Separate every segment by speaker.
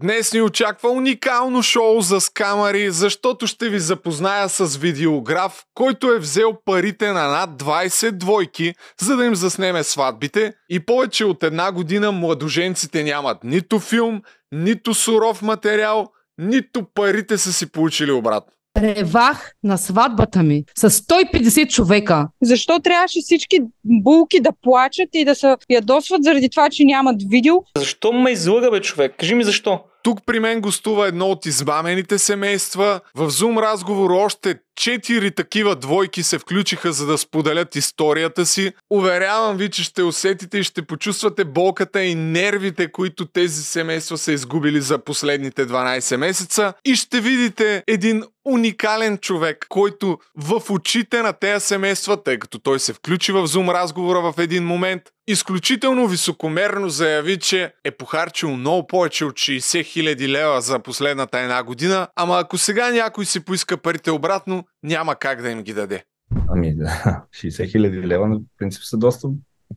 Speaker 1: Днес ни очаква уникално шоу за скамари, защото ще ви запозная с видеограф, който е взел парите на над 20 двойки, за да им заснеме сватбите, и повече от една година младоженците нямат нито филм, нито суров материал, нито парите са си получили обратно.
Speaker 2: Ревах на сватбата ми с 150 човека.
Speaker 3: Защо трябваше всички булки да плачат и да се ядосват заради това, че нямат видео?
Speaker 4: Защо ме излъга, бе, човек? Кажи ми защо.
Speaker 1: Тук при мен гостува едно от измамените семейства. В Zoom разговор още 4 такива двойки се включиха, за да споделят историята си. Уверявам ви, че ще усетите и ще почувствате болката и нервите, които тези семейства са изгубили за последните 12 месеца. И ще видите един уникален човек, който в очите на тези семейства, тъй като той се включи в Zoom разговора в един момент, изключително високомерно заяви, че е похарчил много повече от 60 000 лева за последната една година, ама ако сега някой си поиска парите обратно, няма как да им ги даде.
Speaker 5: Ами да, 60 000 лева на принцип са доста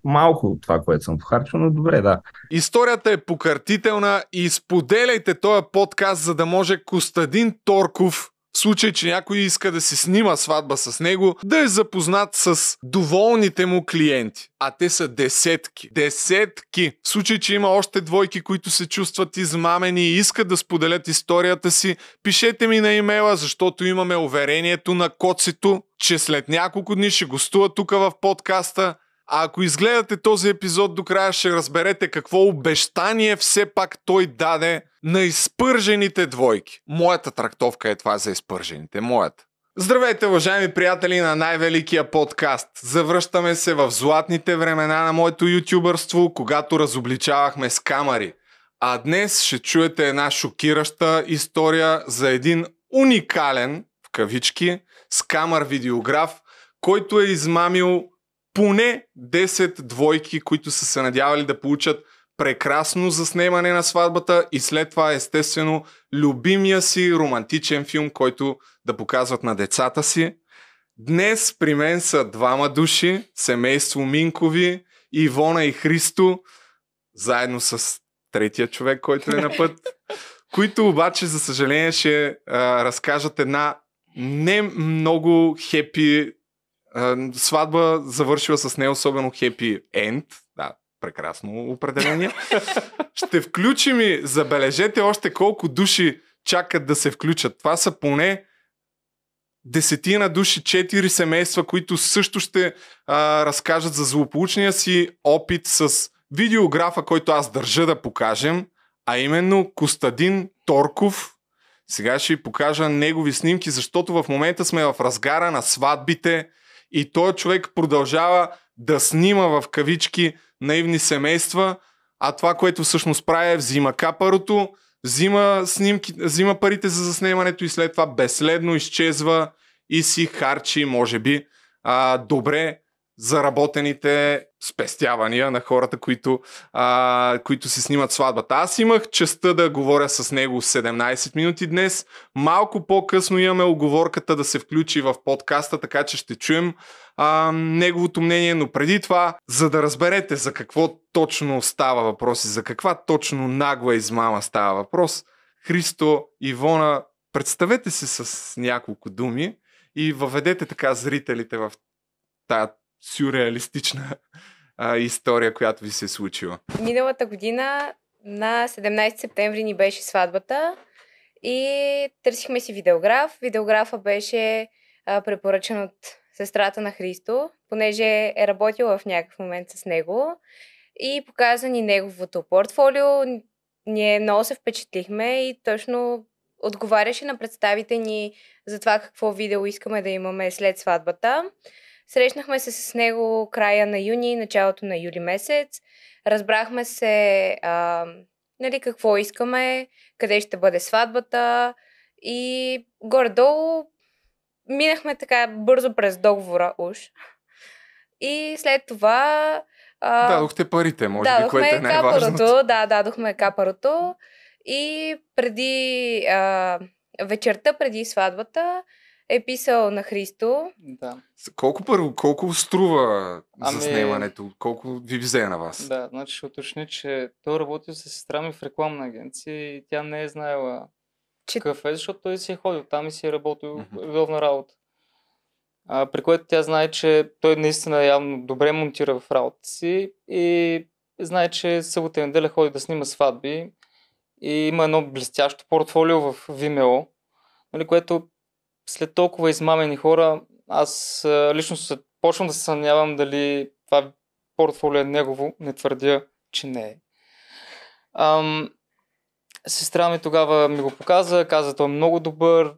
Speaker 5: малко от това, което съм похарчил, но добре, да.
Speaker 1: Историята е покъртителна и споделяйте този подкаст, за да може Костадин Торков, в случай, че някой иска да си снима сватба с него, да е запознат с доволните му клиенти. А те са десетки. Десетки! В случай, че има още двойки, които се чувстват измамени и искат да споделят историята си, пишете ми на имейла, защото имаме уверението на Коцето, че след няколко дни ще гостува тук в подкаста. А ако изгледате този епизод до края, ще разберете какво обещание все пак той даде на изпържените двойки. Моята трактовка е това за изпържените. Моята. Здравейте, уважаеми приятели на най-великия подкаст. Завръщаме се в златните времена на моето ютубърство, когато разобличавахме скамари. А днес ще чуете една шокираща история за един уникален, в кавички, скамър видеограф, който е измамил поне 10 двойки, които са се надявали да получат прекрасно заснемане на сватбата и след това естествено любимия си романтичен филм, който да показват на децата си. Днес при мен са двама души, семейство Минкови, Ивона и Христо, заедно с третия човек, който е на път, които обаче за съжаление ще разкажат една не много хепи сватба, завършила с не особено хепи енд. Да, прекрасно определение. Ще включим и забележете още колко души чакат да се включат. Това са поне 10 души, 4 семейства, които също ще разкажат за злополучния си опит с видеографа, който аз държа да покажем, а именно Костадин Торков. Сега ще ви покажа негови снимки, защото в момента сме в разгара на сватбите и този човек продължава да снима в кавички наивни семейства, а това, което всъщност прави, е взима капарото, взима парите за заснемането и след това безследно изчезва и си харчи, може би, добре заработените спестявания на хората, които си снимат сватбата. Аз имах честта да говоря с него 17 минути днес. Малко по-късно имаме уговорката да се включи в подкаста, така че ще чуем неговото мнение, но преди това, за да разберете за какво точно става въпрос и за каква точно нагла измама става въпрос, Христо, Ивона, представете се с няколко думи и въведете така зрителите в тая сюрреалистична история, която ви се е случила.
Speaker 6: Миналата година на 17 септември ни беше сватбата и търсихме си видеограф. Видеографа беше препоръчен от сестрата на Христо, понеже е работила в някакъв момент с него и показа ни неговото портфолио. Ние много се впечатлихме и точно отговаряше на представите ни за това какво видео искаме да имаме след сватбата. Срещнахме се с него края на юни, началото на юли месец. Разбрахме се какво искаме, къде ще бъде сватбата и горе-долу минахме така бързо през договора уж. И след това...
Speaker 1: дадохте парите, може би, което е най-важното.
Speaker 6: Дадохме капарото и преди вечерта, преди сватбата, е писал на Христо.
Speaker 4: Да.
Speaker 1: Колко струва
Speaker 4: Ами-
Speaker 1: заснемането? Колко ви взе на вас?
Speaker 4: Да, значи ще уточня, че той работил с сестра ми в рекламна агенция и тя не е знаела
Speaker 6: Че-
Speaker 4: какъв е, защото той си е ходил там и си е работил
Speaker 1: Мгм.
Speaker 4: редовна работа. При което тя знае, че той наистина явно добре монтира в работата си и знае, че събота и неделя ходи да снима сватби и има едно блестящо портфолио в Vimeo, нали, което след толкова измамени хора, аз лично почвам да се съмнявам дали това портфолио е негово, не твърдя, че не е. Сестра ми тогава ми го каза, той е много добър,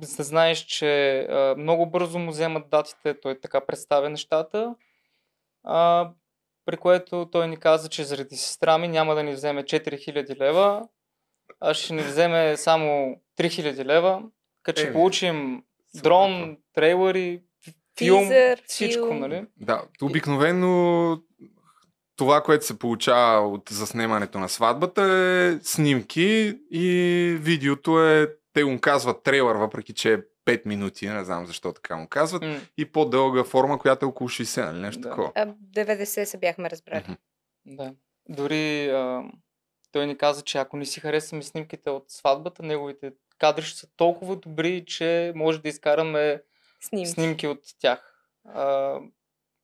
Speaker 4: знаеш, че много бързо му вземат датите, той така представя нещата, при което той ни каза, че заради сестра ми няма да ни вземе 4000 лева, а ще ни вземе само 3000 лева, като ще получим дрон, трейлери, филм,
Speaker 6: Тизър,
Speaker 4: всичко,
Speaker 6: филм.
Speaker 4: нали?
Speaker 1: Да, обикновено това, което се получава от заснемането на сватбата е снимки и видеото е, те го казват трейлър, въпреки че е 5 минути, не знам защо така му казват, и по-дълга форма, която е около 60, нали нещо
Speaker 4: Да.
Speaker 1: такова.
Speaker 6: 90 се бяхме разбрали.
Speaker 1: Мгм.
Speaker 4: Да. Дори той ни каза, че ако не си харесаме снимките от сватбата, неговите кадри ще са толкова добри, че може да изкараме снимки от тях.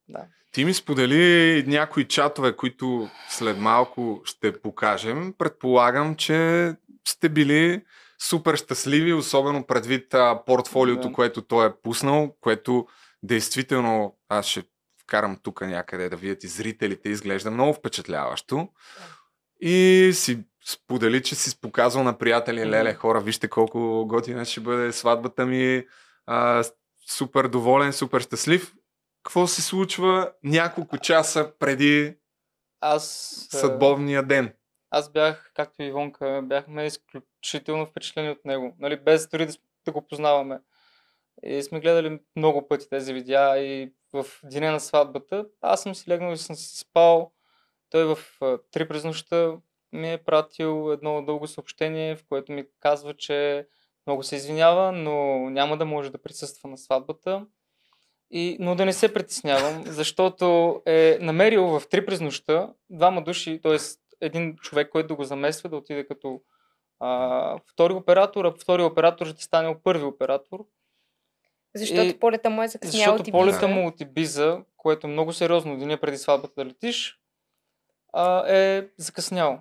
Speaker 4: Да.
Speaker 1: Ти ми сподели някои чатове, които след малко ще покажем. Предполагам, че сте били супер щастливи, особено предвид портфолиото,
Speaker 4: Да.
Speaker 1: което той е пуснал, което действително, аз ще вкарам тук някъде да видят и зрителите, изглежда много впечатляващо. И си сподели, че си показал на приятели, леле, хора, вижте колко готина ще бъде сватбата ми, супер доволен, супер щастлив. Какво се случва няколко часа преди съдбовния ден?
Speaker 4: Аз бях, както и Ивонка, бяхме изключително впечатлени от него. Нали, без дори да го познаваме. И сме гледали много пъти тези видеа и в деня на сватбата. Аз съм си легнал и съм си спал. Той в 3 през нощта ми е пратил едно дълго съобщение, в което ми казва, че много се извинява, но няма да може да присъства на сватбата. Но да не се притеснявам, защото е намерил в 3 през нощта 2 души, т.е. един човек, който да го замества, да отиде като втори оператор, а втори оператор ще стане първи оператор.
Speaker 6: Защото полета му е закъснял от
Speaker 4: Защото
Speaker 6: Ибиза.
Speaker 4: полета му от Ибиза, което е много сериозно деня преди сватбата да летиш, е закъснял.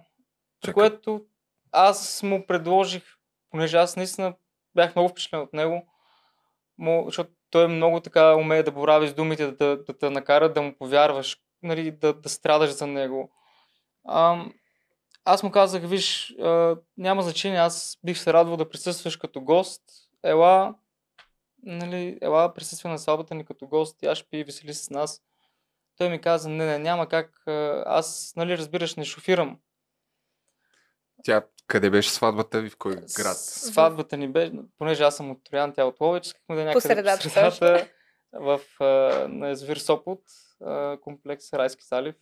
Speaker 4: При което аз му предложих, понеже аз наистина бях много впечатлен от него, защото той много така умее да борави с думите, да те накара да му повярваш, нали, да страдаш за него. Аз му казах, виж, няма значение, аз бих се радвал да присъстваш като гост, ела, присъствай на сватбата ни като гост, тя ще пи и весели с нас. Той ми каза, не, няма как, аз, нали, разбираш, не шофирам.
Speaker 1: Тя къде беше сватбата ви? В кой град?
Speaker 4: Сватбата ни беше, понеже аз съм от Троян, тя от Ловеч, искахме да е някъде
Speaker 6: по средата
Speaker 4: на язовир Сопот, комплекс Райски залив.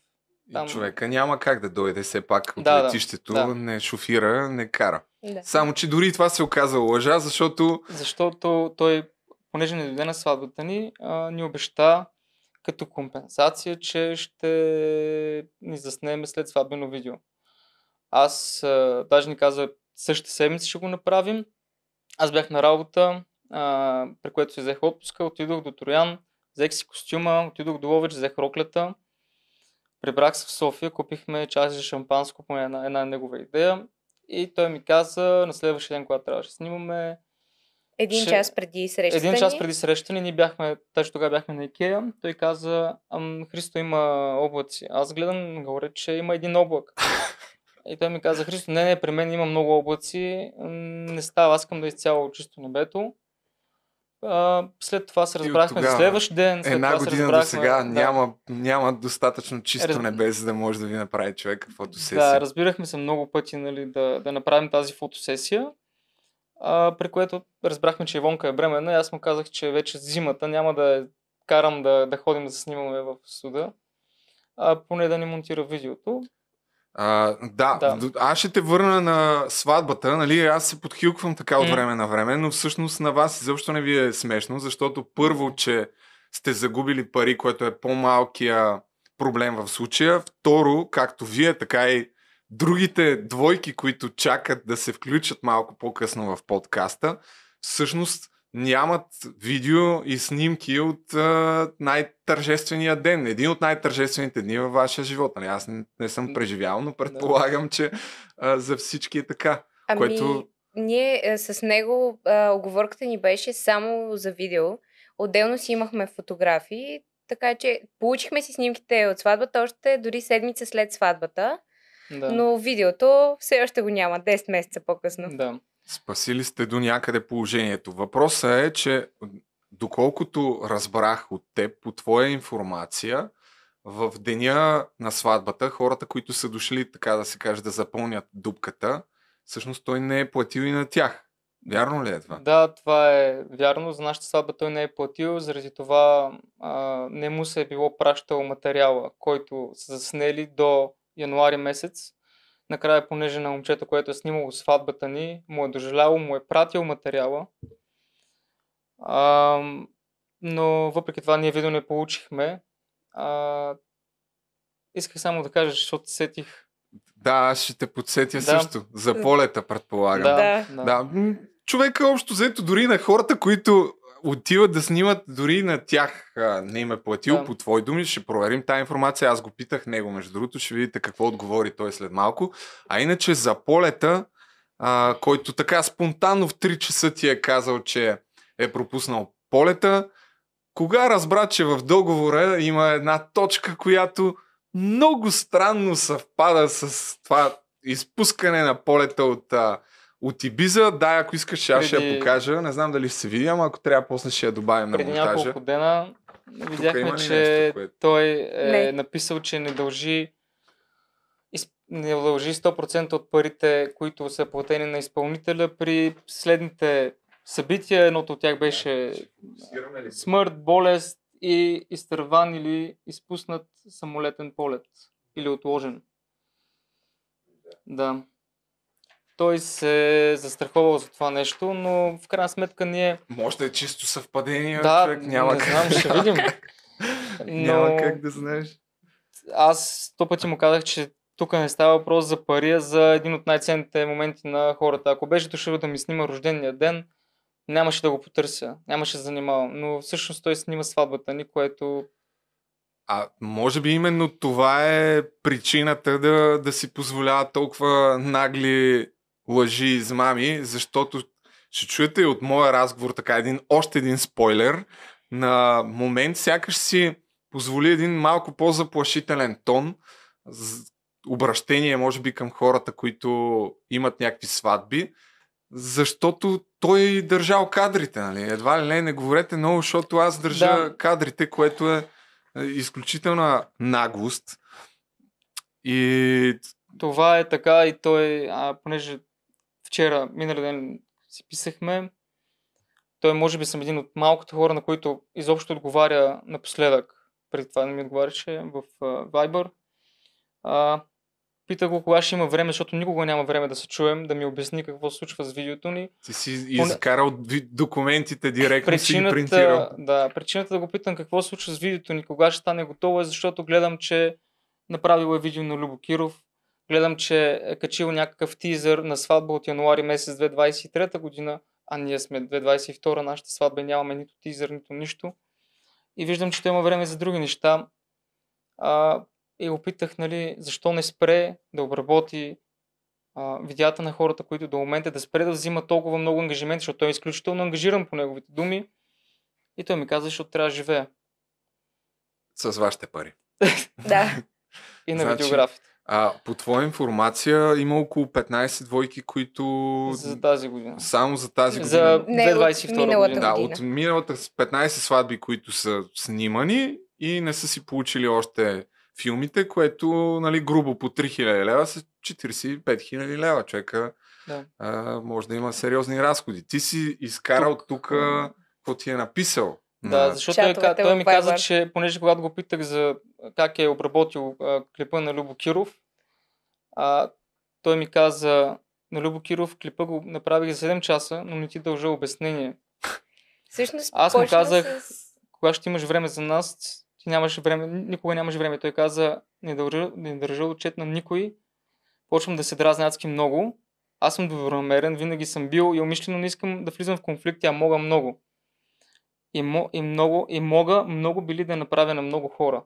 Speaker 1: Там... Човека няма как да дойде все пак от летището, не шофира, не кара.
Speaker 6: Да.
Speaker 1: Само, че дори това се оказа лъжа, защото...
Speaker 4: Защото той, понеже не дойде на сватбата ни, ни обеща като компенсация, че ще ни заснеме след сватбено видео. Аз даже ни каза, същата седмица ще го направим. Аз бях на работа, при което си взех отпуска, отидох до Троян, взех си костюма, отидох до Ловеч, взех роклята. Прибрах се в София, купихме чаша шампанско по една негова идея и той ми каза на следващия ден, когато трябваше да снимаме.
Speaker 6: Един час преди срещата
Speaker 4: Един час преди срещата ни, точно тогава бяхме на Икея, той каза, Христо, има облаци. Аз гледам горе, че има един облак. И той ми каза, Христо, не, при мен има много облаци, не става, аз искам да изцяло чисто небето. След това се разбрахме за следващ ден.
Speaker 1: Една година до сега няма достатъчно чисто небе, за да може да ви направи човек фотосесия.
Speaker 4: Да, разбирахме се много пъти, нали, да направим тази фотосесия, при което разбрахме, че Ивонка е бременна и аз му казах, че вече зимата няма да я карам да ходим да се снимаме в студа, поне да ни монтира видеото.
Speaker 1: Да,
Speaker 4: Да.
Speaker 1: аз ще те върна на сватбата, нали, аз се подхилквам така от време на време, но всъщност на вас изобщо не ви е смешно, защото първо, че сте загубили пари, което е по-малкия проблем в случая, второ, както вие, така и другите двойки, които чакат да се включат малко по-късно в подкаста, всъщност нямат видео и снимки от най-тържествения ден. Един от най-тържествените дни във вашия живот. Нали? Аз не съм преживял, но предполагам, че за всички е така. Което...
Speaker 6: Ние с него оговорката ни беше само за видео. Отделно си имахме фотографии, така че получихме си снимките от сватбата още дори седмица след сватбата.
Speaker 4: Да.
Speaker 6: Но видеото все още го няма, 10 месеца по-късно.
Speaker 4: Да.
Speaker 1: Спасили сте до някъде положението. Въпросът е, че доколкото разбрах от теб, по твоя информация, в деня на сватбата, хората, които са дошли, така да се каже, да запълнят дупката, всъщност той не е платил и на тях. Вярно ли е това?
Speaker 4: Да, това е вярно. За нашата сватба той не е платил, заради това не му се е било пращал материала, който са заснели до януари месец. Накрая, понеже на момчето, което е снимало сватбата ни, му е дожаляло, му е пратил материала. Но въпреки това ние видео не получихме. Исках само да кажа, защото сетих.
Speaker 1: Да, аз ще те подсетя също. За полета, предполагам.
Speaker 4: Да.
Speaker 1: Човека общо взето, дори на хората, които отиват да снимат, дори на тях не им е платил, по твои думи. Ще проверим тази информация. Аз го питах него, между другото, ще видите какво отговори той след малко. А иначе за полета, който така спонтанно в 3 часа ти е казал, че е пропуснал полета, кога разбра, че в договора има една точка, която много странно съвпада с това изпускане на полета от Ибиза. Да, ако искаш, аз ще я покажа. Не знам дали ще се види, ама ако трябва, после ще я добавим на монтажа.
Speaker 4: Преди няколко дена видяхме, че той е написал, че не дължи 100% от парите, които са платени на изпълнителя при следните събития. Едното от тях беше смърт, болест и изтърван или изпуснат самолетен полет. Или отложен. Да. Той се е застраховал за това нещо, но в крайна сметка ние...
Speaker 1: Може да е чисто съвпадение,
Speaker 4: да,
Speaker 1: човек. Няма
Speaker 4: не знам, ще видим.
Speaker 1: Няма как да знаеш.
Speaker 4: Аз 100 пъти му казах, че тук не става въпрос за пари, а за един от най-ценните моменти на хората. Ако беше дошъл да ми снима рождения ден, нямаше да го потърся, нямаше да занимавам. Но всъщност той снима сватбата ни, което...
Speaker 1: Може би именно това е причината да си позволява толкова нагли лъжи и измами, защото ще чуете и от моя разговор така още един спойлер. На момент сякаш си позволи един малко по-заплашителен тон, обращение може би към хората, които имат някакви сватби, защото той държал кадрите, нали? Едва ли не говорете много, защото аз държа кадрите, което е изключителна наглост. И...
Speaker 4: Това е така и той, понеже вчера, миналия ден си писахме, той може би съм един от малкото хора, на които изобщо отговаря напоследък. Преди това не ми отговаряше в Viber. Питах го кога ще има време, защото никога няма време да се чуем, да ми обясни какво се случва с видеото ни.
Speaker 1: Ти си изкарал документите директно, си ги принтирал.
Speaker 4: Да, причината да го питам какво се случва с видеото ни, кога ще стане готово е, защото гледам, че направил е видео на Любо Киров, гледам, че е качил някакъв тизър на сватба от януари месец 2023 година, а ние сме 2022, нашата сватба, нямаме нито тизър, нито нищо. И виждам, че той има време за други неща. И го питах, нали, защо не спре да обработи видеята на хората, които до момента да спре да взима толкова много ангажименти, защото той е изключително ангажиран по неговите думи. И той ми каза, защото трябва да живее.
Speaker 1: С вашите пари.
Speaker 6: Да.
Speaker 4: И на видеографите.
Speaker 1: По твоя информация има около 15 двойки, които...
Speaker 4: За тази година.
Speaker 1: Само за тази година.
Speaker 4: За 2022 година.
Speaker 1: Да, от миналата 15 сватби, които са снимани и не са си получили още филмите, което, нали, грубо по 3000 лева са 45 000 лева. Човека може да има сериозни разходи. Ти си изкарал тук какво ти е написал.
Speaker 4: Да, защото той ми каза, че понеже когато го питах за как е обработил клипа на Любо Киров, Той ми каза, на Любо Киров, клипа го направих за 7 часа, но не ти дължа обяснение.
Speaker 6: Всъщност,
Speaker 4: Аз му
Speaker 6: почна
Speaker 4: казах,
Speaker 6: с...
Speaker 4: кога ще имаш време за нас, ти нямаш време, никога нямаш време. Той каза, не държа отчет на никой, почвам да се дразня адски много. Аз съм добронамерен, винаги съм бил и умишлено не искам да влизам в конфликти, а мога много. И мога много били да направя на много хора.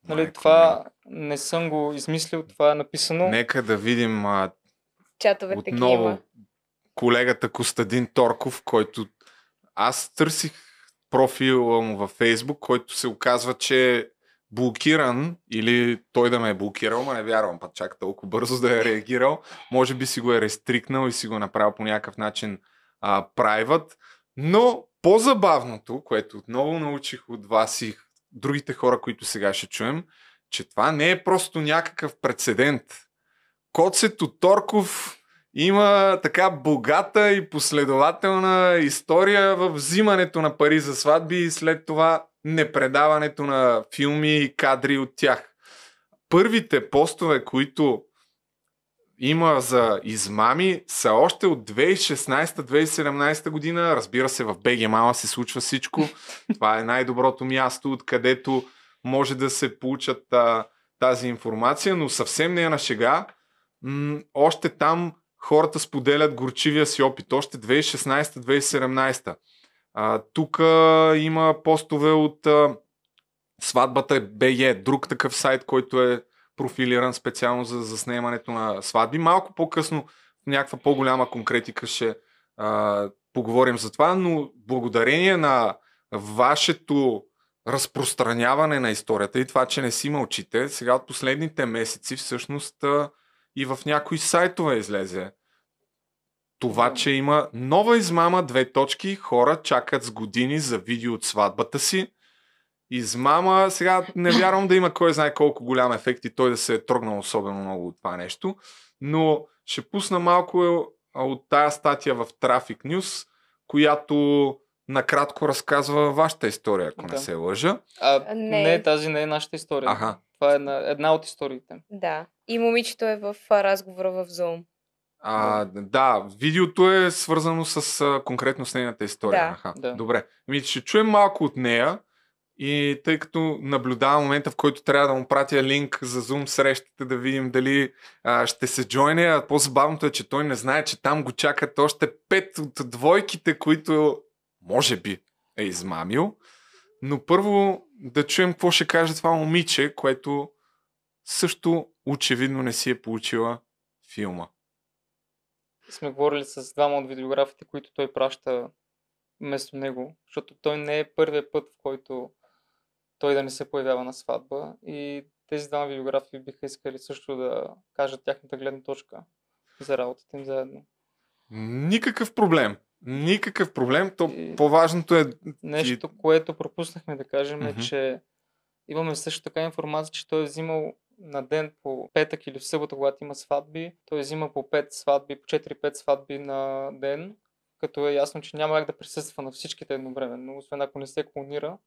Speaker 4: Нали,
Speaker 1: Майко
Speaker 4: това не съм го измислил, това е написано.
Speaker 1: Нека да видим
Speaker 6: Чатовете ги
Speaker 1: отново
Speaker 6: има.
Speaker 1: колегата Костадин Торков, който аз търсих профила му във Фейсбук, който се оказва, че е блокиран или той да ме е блокирал, ма не вярвам път чак толкова бързо да е реагирал. Може би си го е рестрикнал и си го е направил по някакъв начин private. Но по-забавното, което отново научих от вас и другите хора, които сега ще чуем, че това не е просто някакъв прецедент. Коцето Торков има така богата и последователна история в взимането на пари за сватби и след това непредаването на филми и кадри от тях. Първите постове, които има за измами, са още от 2016-2017 година. Разбира се, в БГ Мала се случва всичко. Това е най-доброто място, откъдето може да се получат тази информация, но съвсем не е на шега. Още там хората споделят горчивия си опит. Още 2016-2017. Тук има постове от Сватбата БГ, друг такъв сайт, който е профилиран специално за заснемането на сватби. Малко по-късно в някаква по-голяма конкретика ще поговорим за това, но благодарение на вашето разпространяване на историята и това, че не си мълчите, сега от последните месеци всъщност и в някои сайтове излезе това, че има нова измама, 2 точки, хора чакат с години за видео от сватбата си. Измама, сега не вярвам да има кой знае колко голям ефект и той да се е трогнал особено много от това нещо, но ще пусна малко от тая статия в Traffic News, която накратко разказва вашата история, ако не се лъжа.
Speaker 6: Не.
Speaker 4: Тази не е нашата история.
Speaker 1: Аха.
Speaker 4: Това е една от историите.
Speaker 6: Да. И момичето е в разговора в Zoom.
Speaker 1: Да, видеото е свързано с конкретно с нейната история.
Speaker 6: Да.
Speaker 1: Аха.
Speaker 4: Да.
Speaker 1: Добре. Ще чуем малко от нея и тъй като наблюдавам момента, в който трябва да му пратя линк за Zoom срещата, да видим дали ще се джойне, а по-забавното е, че той не знае, че там го чакат още 5 от двойките, които може би е измамил. Но първо да чуем какво ще каже това момиче, което също очевидно не си е получила филма.
Speaker 4: Сме говорили с двама от видеографите, които той праща вместо него, защото той не е първият път, в който той да не се появява на сватба и тези двама видеографи биха искали също да кажат тяхната гледна точка за работата им заедно.
Speaker 1: Никакъв проблем. Никакъв проблем.
Speaker 4: И
Speaker 1: по-важното е...
Speaker 4: нещо, което пропуснахме да кажем е, че имаме също така информация, че той е взимал на ден по петък или в събота, когато има сватби. Той взима по 5 сватби, по 4-5 сватби на ден, като е ясно, че няма как да присъства на всичките едновременно, освен ако не се клонира.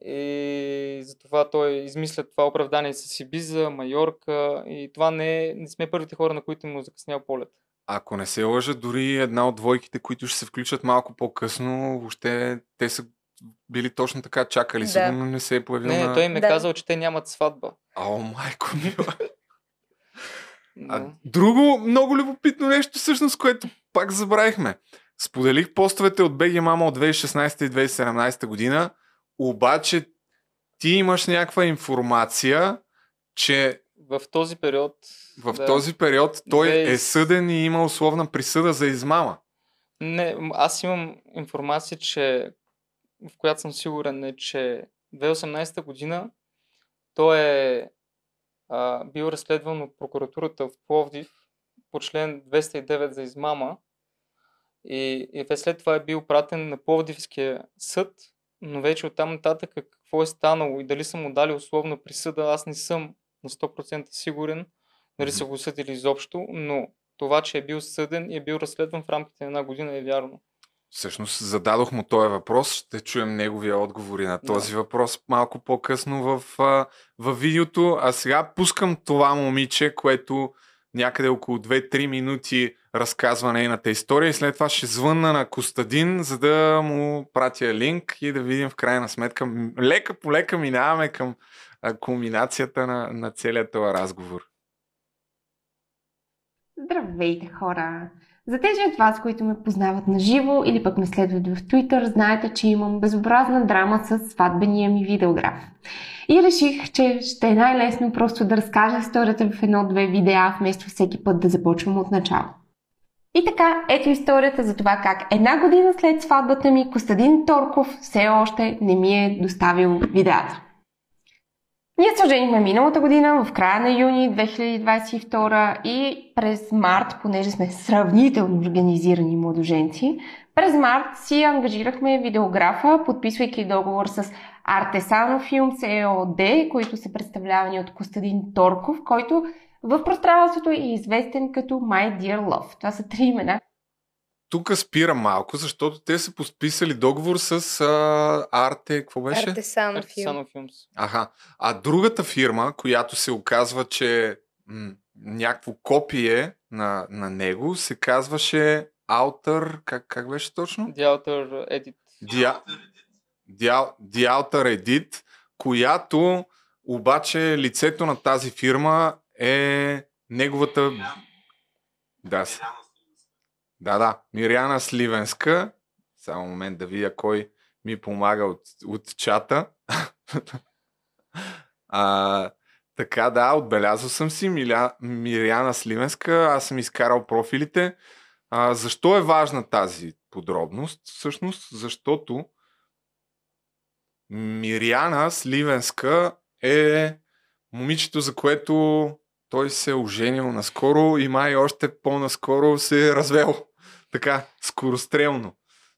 Speaker 4: И затова той измисля това оправдание с Ибиза, Майорка и това не сме първите хора, на които му е закъснял полет.
Speaker 1: Ако не се лъжа, дори една от двойките, които ще се включат малко по-късно, въобще те са били точно така, чакали. Сигурно не се е появил
Speaker 4: Не, той им е казал, че те нямат сватба.
Speaker 1: Майко мила. Друго много любопитно нещо, всъщност, което пак забравихме. Споделих постовете от БГ Мама от 2016 и 2017 година, обаче ти имаш някаква информация, че
Speaker 4: в този период
Speaker 1: този период той е съден и има условна присъда за измама.
Speaker 4: Не, аз имам информация, в която съм сигурен, че 2018 година той е бил разследван от прокуратурата в Пловдив по член 209 за измама и след това е бил пратен на Пловдивския съд, но вече оттам нататък какво е станало и дали са му дали условна присъда, аз не съм на 100% сигурен, дали са го съдили изобщо, но това, че е бил съден и е бил разследван в рамките на 1 година е вярно.
Speaker 1: Всъщност зададох му този въпрос, ще чуем неговия отговор и на този въпрос малко по-късно в видеото, а сега пускам това момиче, което някъде около 2-3 минути разказва нейната история и след това ще звънна на Костадин, за да му пратя линк и да видим в крайна сметка. Лека по лека минаваме към кулминацията на целият този разговор.
Speaker 7: Здравейте, хора! За тези от вас, които ме познават на живо или пък ме следват в Twitter, знаете, че имам безобразна драма с сватбения ми видеограф. И реших, че ще е най-лесно просто да разкажа историята в 1-2 видеа, вместо всеки път да започвам от начало. И така, ето историята за това как 1 година след сватбата ми Костадин Торков все още не ми е доставил видеата. Ние се оженихме миналата година, в края на юни 2022 и през март, понеже сме сравнително организирани младоженци, през март си ангажирахме видеографа, подписвайки договор с Artesano Films EOD, които са представлявани от Костадин Торков, който в пространството е известен като My Dear Love. Това са 3 имена.
Speaker 1: Тук спирам малко, защото те са подписали договор с Арте, какво беше?
Speaker 6: Artesano
Speaker 4: Films.
Speaker 1: Аха. А другата фирма, която се оказва, че някакво копие на него, се казваше Outer... Как беше точно?
Speaker 4: The Outer Edit.
Speaker 1: The Outer Edit, която обаче лицето на тази фирма е неговата... Да, Мириана Сливенска. Само момент да видя кой ми помага от чата. Така, да, отбелязал съм си Мириана Сливенска. Аз съм изкарал профилите. Защо е важна тази подробност? Всъщност, защото Мириана Сливенска е момичето, за което той се е оженил наскоро и май още по-наскоро се е развел. Така, скорострелно.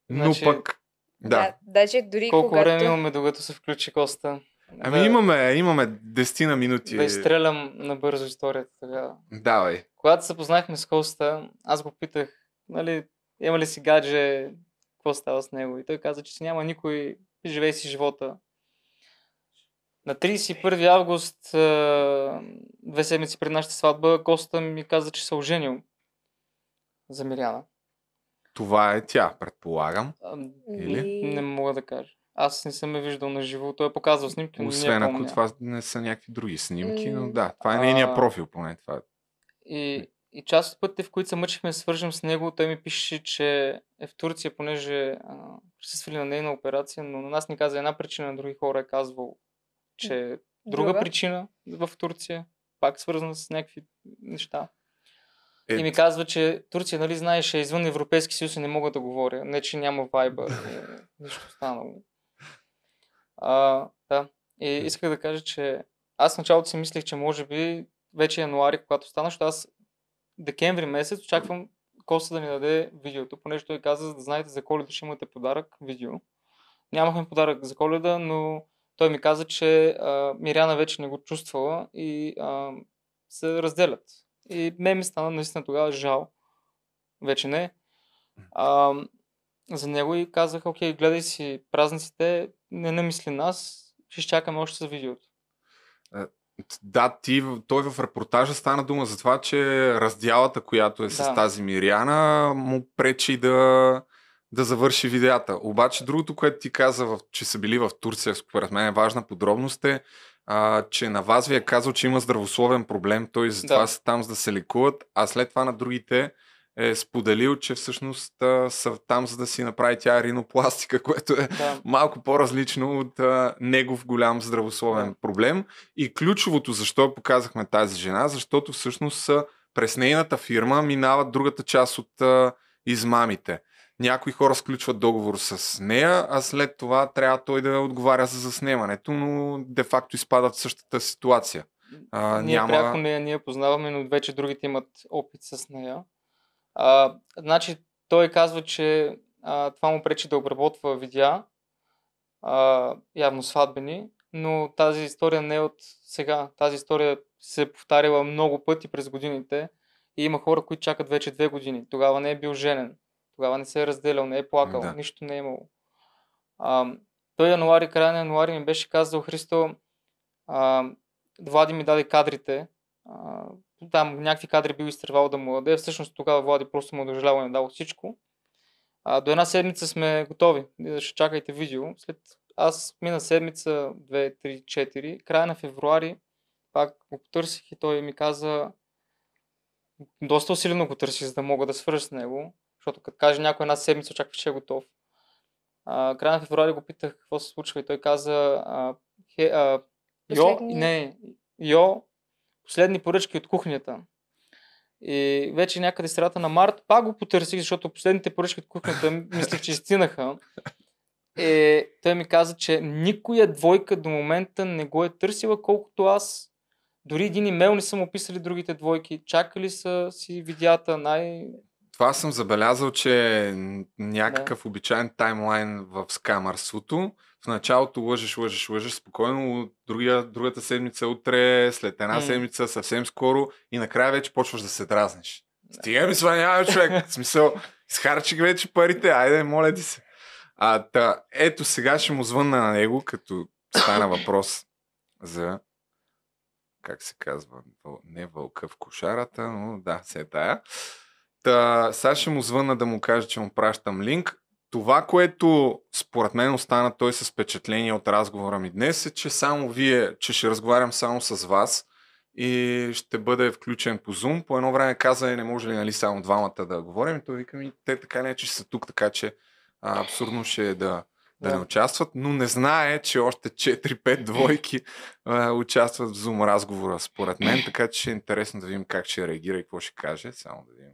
Speaker 1: Но
Speaker 4: Значи,
Speaker 1: пък... Да.
Speaker 6: Даже дори
Speaker 4: колко време имаме, докато се включи Коста?
Speaker 1: Имаме 10 минути.
Speaker 4: Да изстрелям набързо историята тогава.
Speaker 1: Давай.
Speaker 4: Когато се познахме с Коста, аз го питах, нали, има ли си гадже, какво става с него? И той каза, че си няма никой, живей си живота. На 31 август, 2 седмици пред нашата сватба, Коста ми каза, че се оженил за Мириана.
Speaker 1: Това е тя, предполагам. Или?
Speaker 4: Не мога да кажа. Аз не съм я виждал на живо. Той е показвал снимки, но
Speaker 1: освен
Speaker 4: не
Speaker 1: ако
Speaker 4: помня.
Speaker 1: това не са някакви други снимки, но да, това е нейния профил поне. Това.
Speaker 4: И част от пътите, в които се мъчихме да свържем с него, той ми пише, че е в Турция, понеже присъствали на нейна операция, но на нас ни каза една причина, на други хора е казвал, че друга причина в Турция, пак свързана с някакви неща. И ми казва, че Турция, нали знаеш, е извън Европейски съюз и не мога да говоря. Не, че няма вайбър, нищо останало. Да. И исках да кажа, че аз в началото си мислех, че може би вече януари, когато стана, защото аз декември месец очаквам Коста да ни даде видеото, понеже той каза, за да знаете за Коледа ще имате подарък, видео. Нямахме подарък за Коледа, но той ми каза, че Мириана вече не го чувствала и се разделят. И ми стана наистина тогава жал. Вече не. За него и казах, окей, гледай си празниците, не намисли нас, ще изчакаме още за видеото.
Speaker 1: Да, той в репортажа стана дума за това, че раздялата, която е с тази Мириана, му пречи да завърши видеята. Обаче другото, което ти каза, че са били в Турция, според мен е важна подробност е, че на вас ви е казал, че има здравословен проблем, той затова са там за да се лекуват, а след това на другите е споделил, че всъщност са там за да си направи тя ринопластика, което е малко по-различно от негов голям здравословен проблем. И ключовото, защо показахме тази жена, защото всъщност през нейната фирма минават другата част от измамите. Някои хора сключват договор с нея, а след това трябва той да отговаря за заснемането, но де-факто изпадат в същата ситуация.
Speaker 4: Пряко ние познаваме, но вече другите имат опит с нея. Значи той казва, че това му пречи да обработва видеа, явно сватбени, но тази история не е от сега. Тази история се е повтаряла много пъти през годините и има хора, които чакат вече 2 години. Тогава не е бил женен. Тогава не се е разделял, не е плакал,
Speaker 1: Да.
Speaker 4: нищо не е имало. Той края на януари ми беше казал: Христо, Влади ми даде кадрите. Там някакви кадри бил изтървал да му даде. Всъщност тогава Влади просто му държал и не дал всичко. До една седмица сме готови. Ще чакайте видео. Аз мина седмица, 2, 3, 4. Края на февруари пак го потърсих и той ми каза, доста усилено го търсих, за да мога да свържа с него, защото като каже някой една седмица, очаква, че е готов. Края на февруари го питах какво се случва и той каза последни поръчки от кухнята. И вече някъде средата на март пак го потърсих, защото последните поръчки от кухнята мислих, че изценаха. Той ми каза, че никоя двойка до момента не го е търсила, колкото аз. Дори един имейл не съм описали другите двойки. Чакали са си видеята
Speaker 1: Това съм забелязал, че е някакъв обичайен таймлайн в скамърството. В началото лъжеш спокойно, другата седмица утре, след една седмица съвсем скоро и накрая вече почваш да се дразниш. Стига ми сванява, човек. В смисъл, изхарчих вече парите, айде, моля ти се. Ето сега ще му звънна на него, като стана въпрос за, как се казва, не вълка в кошарата, но да, се е тая. Сега ще му звънна да му кажа, че му пращам линк. Това, което според мен остана той с впечатление от разговора ми днес, е, че че ще разговарям само с вас и ще бъде включен по Zoom. По едно време каза, не може ли само двамата да говорим, и той вика те така не, че ще са тук, така че абсурдно ще е да не участват, но не знае, че още 4-5 двойки участват в Zoom разговора според мен, така че ще е интересно да видим как ще реагира и какво ще каже. Само да видим.